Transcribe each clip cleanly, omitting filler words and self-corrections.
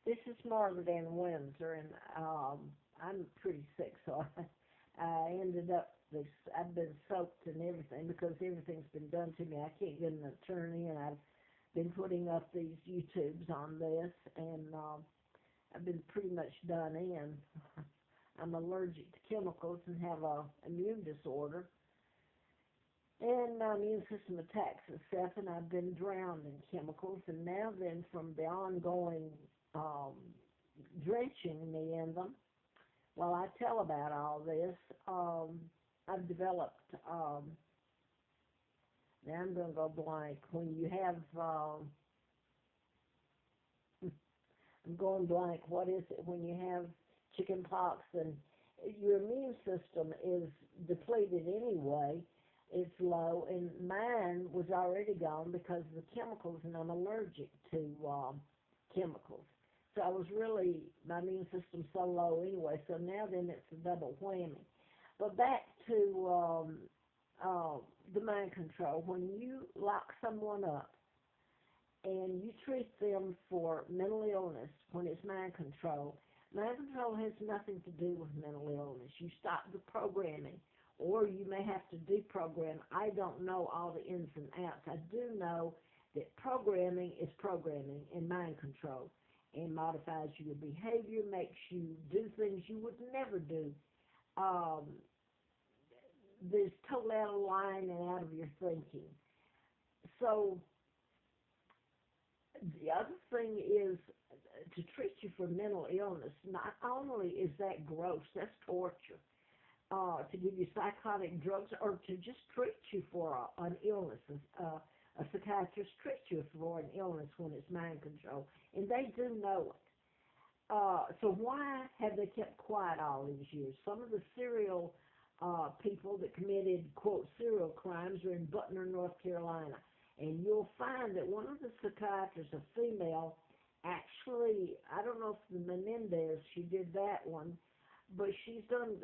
This is Margaret Ann Windsor, and I'm pretty sick, so I ended up this. I've been soaked and everything because everything's been done to me. I can't get an attorney, and I've been putting up these YouTubes on this, and I've been pretty much done in. I'm allergic to chemicals and have a immune disorder, and my immune system attacks itself, and I've been drowned in chemicals, and now then from the ongoing um, drenching me in them, while I tell about all this, I've developed, now I'm going to go blank, when you have, I'm going blank, what is it, when you have chicken pox and your immune system is depleted anyway, it's low, and mine was already gone because of the chemicals, and I'm allergic to chemicals. So I was really, my immune system's so low anyway, so now then it's a double whammy. But back to the mind control. When you lock someone up and you treat them for mental illness when it's mind control has nothing to do with mental illness. You stop the programming, or you may have to deprogram. I don't know all the ins and outs. I do know that programming is programming in mind control, and modifies your behavior, makes you do things you would never do. Um, there's totally out of line and out of your thinking. So the other thing is to treat you for mental illness. Not only is that gross, that's torture. To give you psychotic drugs or to just treat you for an illness. A psychiatrist treats you for an illness when it's mind control, and they do know it. So why have they kept quiet all these years? Some of the serial people that committed, quote, serial crimes are in Butner, North Carolina. And you'll find that one of the psychiatrists, a female, actually, I don't know if the Menendez, she did that one, but she's done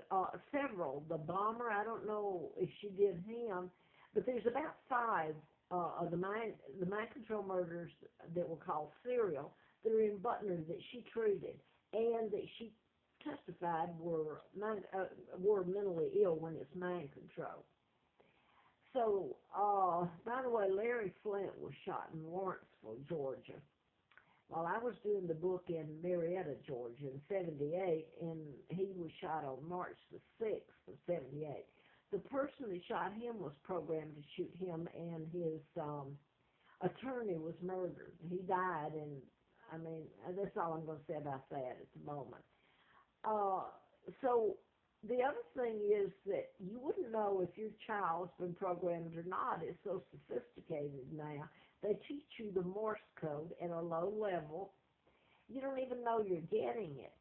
several. The bomber, I don't know if she did him, but there's about five of the mind control murders that were called serial that are in Butner that she treated and that she testified were mentally ill when it's mind control. So, by the way, Larry Flint was shot in Lawrenceville, Georgia, while I was doing the book in Marietta, Georgia in 78, and he was shot on March the 6th of 78. The person that shot him was programmed to shoot him, and his attorney was murdered. He died, and I mean, that's all I'm going to say about that at the moment. So the other thing is that you wouldn't know if your child's been programmed or not. It's so sophisticated now. They teach you the Morse code at a low level. You don't even know you're getting it.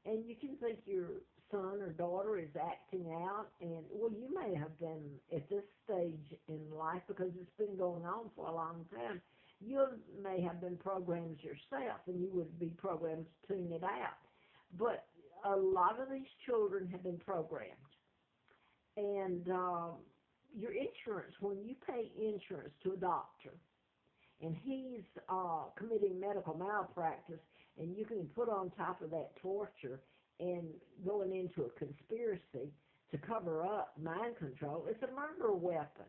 And you can think your son or daughter is acting out, and, well, you may have been at this stage in life because it's been going on for a long time. You may have been programmed yourself, and you would be programmed to tune it out. But a lot of these children have been programmed. And your insurance, when you pay insurance to a doctor, and he's committing medical malpractice, and you can put on top of that torture and going into a conspiracy to cover up mind control, it's a murder weapon.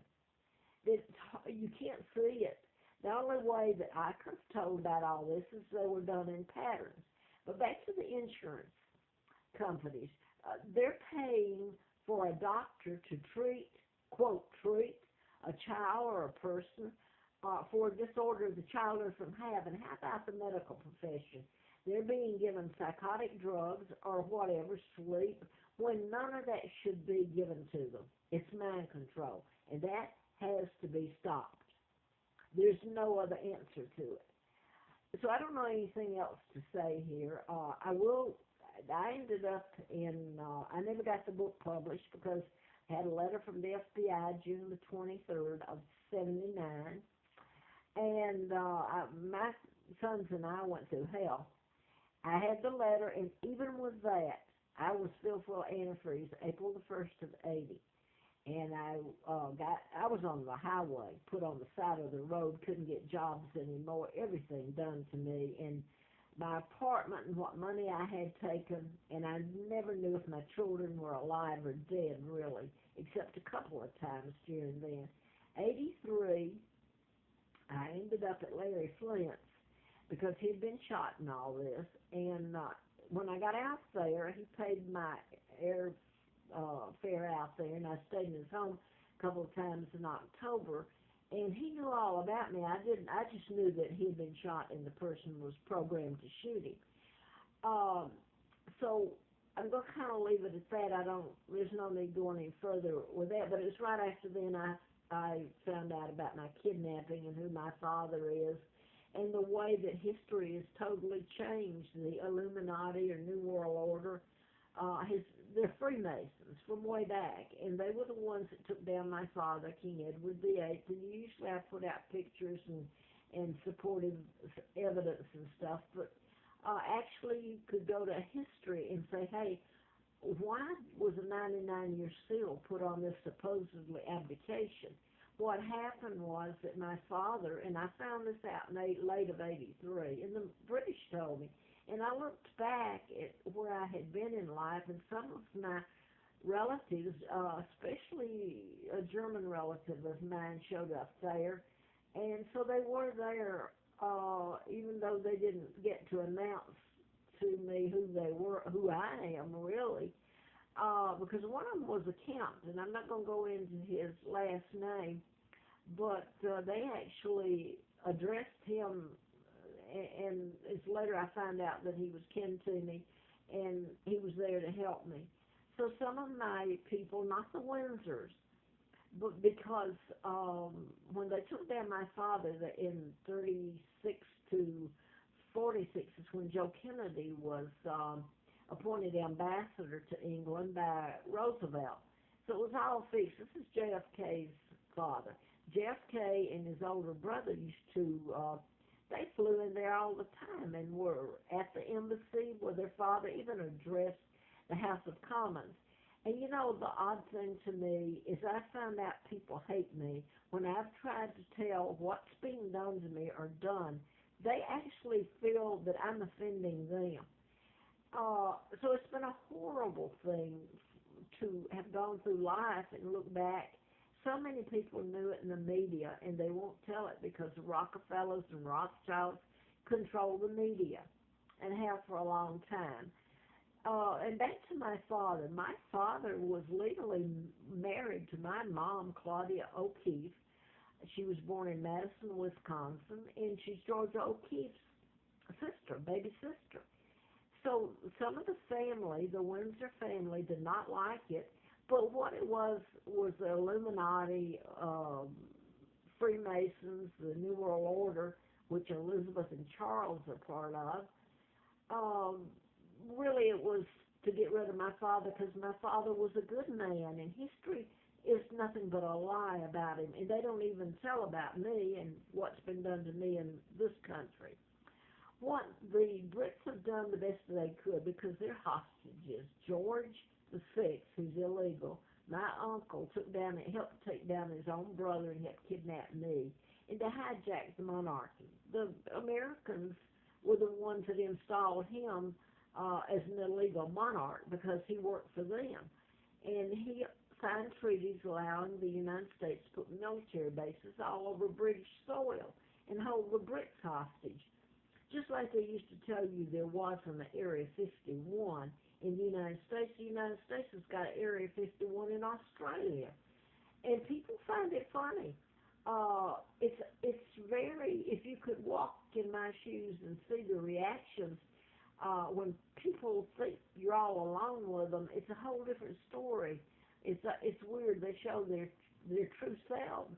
You can't see it. The only way that I could have told about all this is they were done in patterns. But back to the insurance companies, they're paying for a doctor to treat, quote, treat a child or a person for a disorder the child doesn't have. And how about the medical profession? They're being given psychotic drugs or whatever, sleep, when none of that should be given to them. It's mind control, and that has to be stopped. There's no other answer to it. So I don't know anything else to say here. I ended up I never got the book published because I had a letter from the FBI June the 23rd of 79. And my sons and I went through hell. I had the letter, and even with that, I was still full of antifreeze April the 1st of 80. And I was on the highway, put on the side of the road, couldn't get jobs anymore, everything done to me. And my apartment and what money I had taken, and I never knew if my children were alive or dead, really, except a couple of times during then. 83, I ended up at Larry Flint's because he'd been shot and all this, and when I got out there, he paid my air fare out there, and I stayed in his home a couple of times in October, and he knew all about me. I just knew that he had been shot and the person was programmed to shoot him. So I'm going to kind of leave it at that. There's no need going any further with that, but it was right after then I found out about my kidnapping and who my father is, and the way that history has totally changed. The Illuminati or New World Order, they're Freemasons from way back, and they were the ones that took down my father, King Edward VIII, and usually I put out pictures and supportive evidence and stuff, but actually you could go to history and say, hey, why was a 99-year seal put on this supposedly abdication? What happened was that my father, and I found this out in late of 83, and the British told me, and I looked back at where I had been in life, and some of my relatives, especially a German relative of mine, showed up there, and so they were there, even though they didn't get to announce to me who they were, who I am really, because one of them was a count, and I'm not going to go into his last name, but they actually addressed him, and it's later I found out that he was kin to me, and he was there to help me. So some of my people, not the Windsors, but because when they took down my father in 36 to 46 is when Joe Kennedy was appointed ambassador to England by Roosevelt. So it was all fixed. This is JFK's father. JFK and his older brother used to, they flew in there all the time and were at the embassy where their father even addressed the House of Commons. And you know, the odd thing to me is I found out people hate me when I've tried to tell what's being done to me or done. They actually feel that I'm offending them. So it's been a horrible thing to have gone through life and look back. So many people knew it in the media, and they won't tell it because the Rockefellers and Rothschilds control the media and have for a long time. And back to my father. My father was legally married to my mom, Claudia O'Keefe. She was born in Madison, Wisconsin, and she's Georgia O'Keefe's sister, baby sister. So some of the family, the Windsor family, did not like it, but what it was the Illuminati, Freemasons, the New World Order, which Elizabeth and Charles are part of. Really, it was to get rid of my father because my father was a good man, and history is nothing but a lie about him, and they don't even tell about me and what's been done to me in this country. What the Brits have done the best they could because they're hostages. George VI, who's illegal, my uncle helped take down his own brother and helped kidnap me, and to hijack the monarchy. The Americans were the ones that installed him as an illegal monarch because he worked for them. And he signed treaties allowing the United States to put military bases all over British soil and hold the Brits hostage. Just like they used to tell you there was in the Area 51 in the United States. The United States has got Area 51 in Australia. And people find it funny. It's very, if you could walk in my shoes and see the reactions, when people think you're all alone with them, it's a whole different story. It's weird. They show their true selves.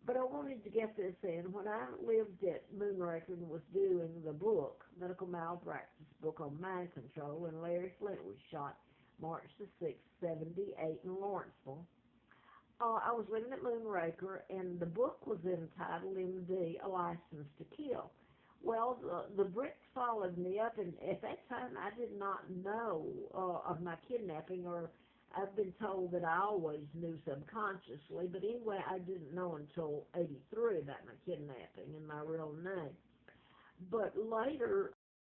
But I wanted to get this in. When I lived at Moonraker and was doing the book, Medical Malpractice book on mind control, and Larry Flint was shot March the 6th, 78 in Lawrenceville, I was living at Moonraker, and the book was entitled MD, A License to Kill. Well, the Brits followed me up, and at that time I did not know of my kidnapping, or I've been told that I always knew subconsciously, but anyway, I didn't know until 83 about my kidnapping and my real name. But later,